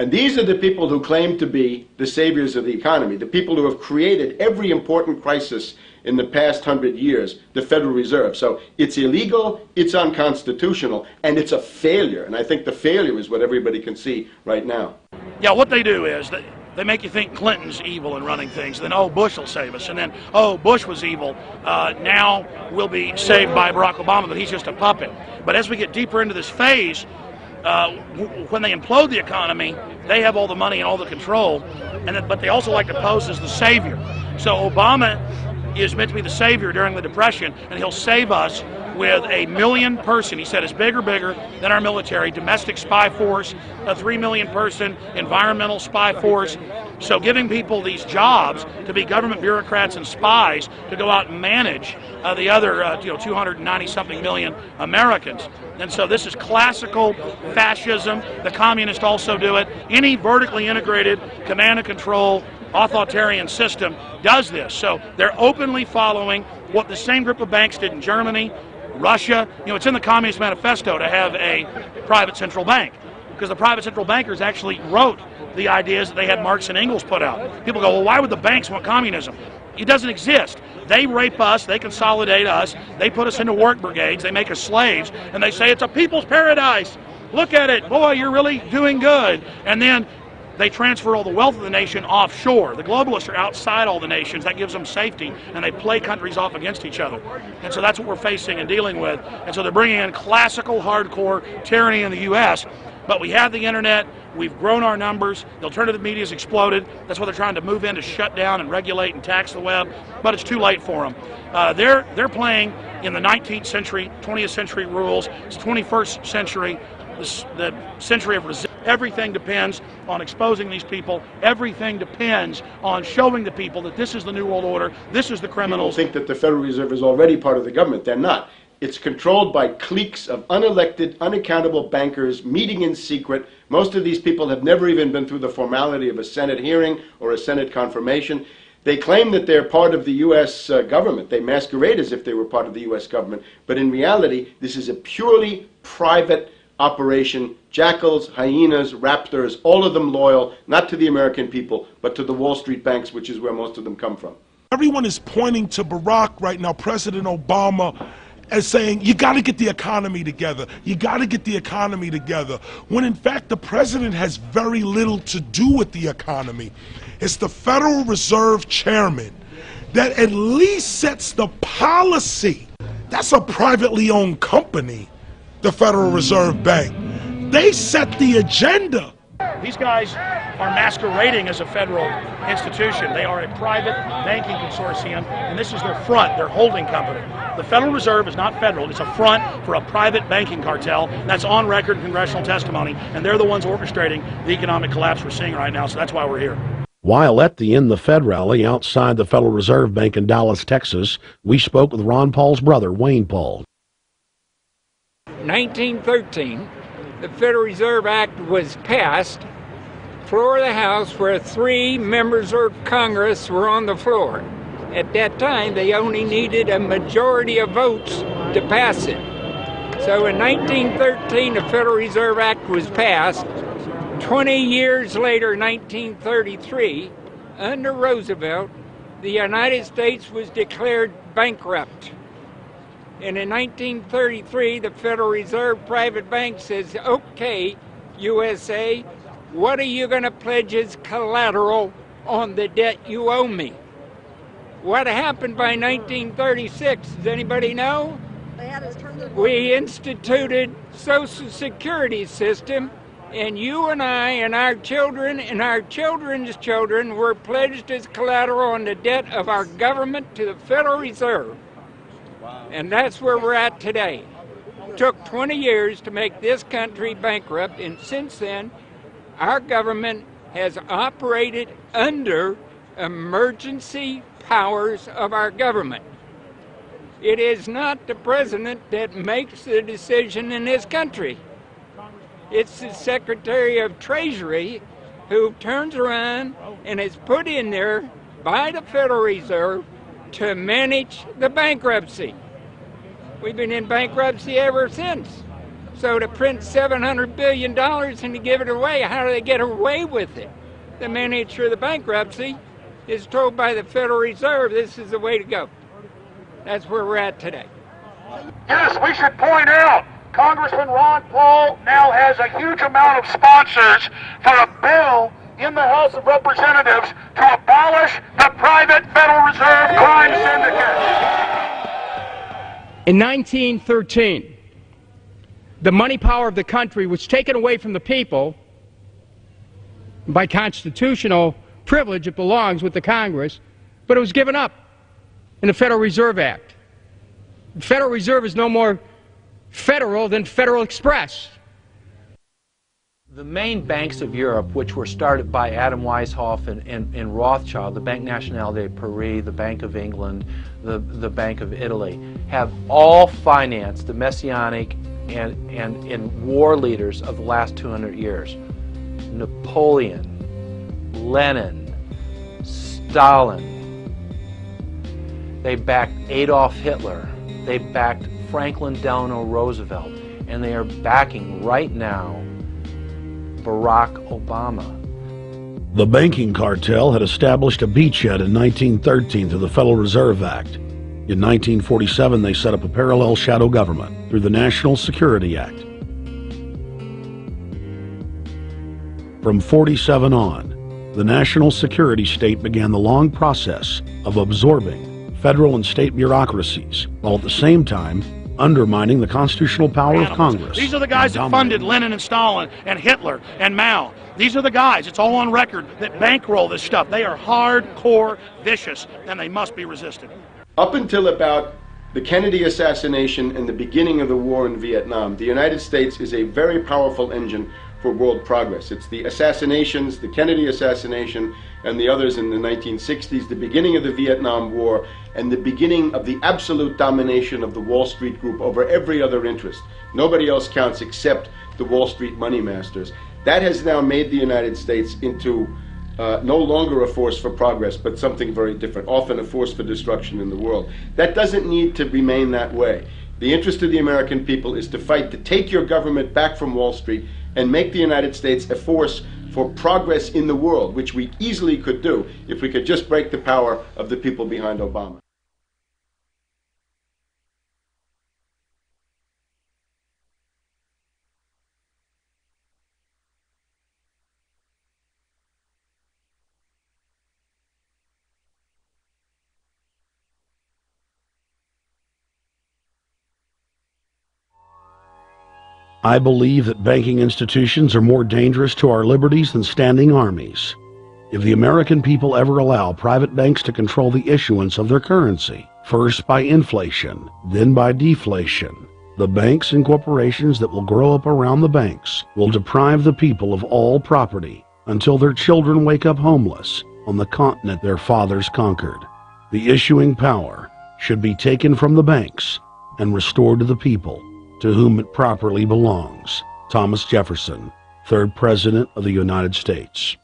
And these are the people who claim to be the saviors of the economy, the people who have created every important crisis in the past 100 years, the Federal Reserve. So it's illegal, it's unconstitutional, and it's a failure. And I think the failure is what everybody can see right now. Yeah, what they do is they make you think Clinton's evil in running things. Then, oh, Bush will save us. And then, oh, Bush was evil. Now we'll be saved by Barack Obama, but he's just a puppet. But as we get deeper into this phase, when they implode the economy, they have all the money and all the control, but they also like to pose as the savior. So Obama is meant to be the savior during the Depression, and he'll save us with a 1 million person, he said, is bigger than our military, domestic spy force, a 3 million person environmental spy force. So giving people these jobs to be government bureaucrats and spies to go out and manage the other 290-something million Americans. And so this is classical fascism. The communists also do it. Any vertically integrated command and control authoritarian system does this. So they're openly following what the same group of banks did in Germany, Russia. It's in the Communist Manifesto to have a private central bank, because the private central bankers actually wrote the ideas that they had Marx and Engels put out. People go, well, why would the banks want communism? It doesn't exist. They rape us, they consolidate us, they put us into work brigades, they make us slaves, and they say it's a people's paradise. Look at it, boy, you're really doing good. And then they transfer all the wealth of the nation offshore. The globalists are outside all the nations. That gives them safety, and they play countries off against each other. And so that's what we're facing and dealing with. And so they're bringing in classical, hardcore tyranny in the U.S., but we have the internet. We've grown our numbers. The alternative media's exploded. That's what they're trying to move in, to shut down and regulate and tax the web, but it's too late for them. They're playing in the 19th century, 20th century rules. It's 21st century, the century of resistance. Everything depends on exposing these people. Everything depends on showing the people that this is the New World Order, this is the criminals. People think that the Federal Reserve is already part of the government. They're not. It's controlled by cliques of unelected, unaccountable bankers meeting in secret. Most of these people have never even been through the formality of a Senate hearing or a Senate confirmation. They claim that they're part of the U.S. government. They masquerade as if they were part of the U.S. government. But in reality, this is a purely private operation. Jackals, hyenas, raptors, all of them loyal, not to the American people, but to the Wall Street banks, which is where most of them come from. Everyone is pointing to Barack right now, President Obama, as saying, you got to get the economy together. You got to get the economy together. When in fact, the president has very little to do with the economy. It's the Federal Reserve chairman that at least sets the policy. That's a privately owned company, the Federal Reserve Bank. They set the agenda. These guys are masquerading as a federal institution. They are a private banking consortium, and this is their front, their holding company. The Federal Reserve is not federal. It's a front for a private banking cartel. That's on record in congressional testimony, and they're the ones orchestrating the economic collapse we're seeing right now, so that's why we're here. While at the End the Fed rally outside the Federal Reserve Bank in Dallas, Texas, we spoke with Ron Paul's brother, Wayne Paul. 1913, the Federal Reserve Act was passed, floor of the House, where 3 members of Congress were on the floor. At that time, they only needed a majority of votes to pass it. So in 1913, the Federal Reserve Act was passed. 20 years later, 1933, under Roosevelt, the United States was declared bankrupt. And in 1933, the Federal Reserve private bank says, okay, USA, what are you going to pledge as collateral on the debt you owe me? What happened by 1936? Does anybody know? We instituted Social Security system, and you and I and our children and our children's children were pledged as collateral on the debt of our government to the Federal Reserve. And that's where we're at today. It took 20 years to make this country bankrupt, and since then, our government has operated under emergency powers of our government. It is not the president that makes the decision in this country. It's the Secretary of Treasury who turns around and is put in there by the Federal Reserve to manage the bankruptcy. We've been in bankruptcy ever since. So to print $700 billion and to give it away, how do they get away with it? The manager of the bankruptcy is told by the Federal Reserve this is the way to go. That's where we're at today. Yes, we should point out, Congressman Ron Paul now has a huge amount of sponsors for a bill in the House of Representatives to abolish the private Federal Reserve crime syndicate. In 1913, the money power of the country was taken away from the people. By constitutional privilege, it belongs with the Congress, but it was given up in the Federal Reserve Act. The Federal Reserve is no more federal than Federal Express. The main banks of Europe, which were started by Adam Weishaupt and Rothschild, the Banque Nationale de Paris, the Bank of England, the Bank of Italy, have all financed the messianic and war leaders of the last 200 years. Napoleon, Lenin, Stalin. They backed Adolf Hitler. They backed Franklin Delano Roosevelt. And they are backing right now Barack Obama. The banking cartel had established a beachhead in 1913 through the Federal Reserve Act. In 1947, they set up a parallel shadow government through the National Security Act. From 47 on, the national security state began the long process of absorbing federal and state bureaucracies, while at the same time undermining the constitutional power of Congress. These are the guys that funded Lenin and Stalin and Hitler and Mao. These are the guys, it's all on record, that bankroll this stuff. They are hardcore vicious, and they must be resisted. Up until about the Kennedy assassination and the beginning of the war in Vietnam, the United States is a very powerful engine for world progress. It's the assassinations, the Kennedy assassination, and the others in the 1960s, the beginning of the Vietnam War, and the beginning of the absolute domination of the Wall Street Group over every other interest. Nobody else counts except the Wall Street money masters. That has now made the United States into no longer a force for progress, but something very different, often a force for destruction in the world. That doesn't need to remain that way. The interest of the American people is to fight to take your government back from Wall Street and make the United States a force for progress in the world, which we easily could do if we could just break the power of the people behind Obama. I believe that banking institutions are more dangerous to our liberties than standing armies. If the American people ever allow private banks to control the issuance of their currency, first by inflation, then by deflation, the banks and corporations that will grow up around the banks will deprive the people of all property until their children wake up homeless on the continent their fathers conquered. The issuing power should be taken from the banks and restored to the people, to whom it properly belongs. Thomas Jefferson, 3rd President of the United States.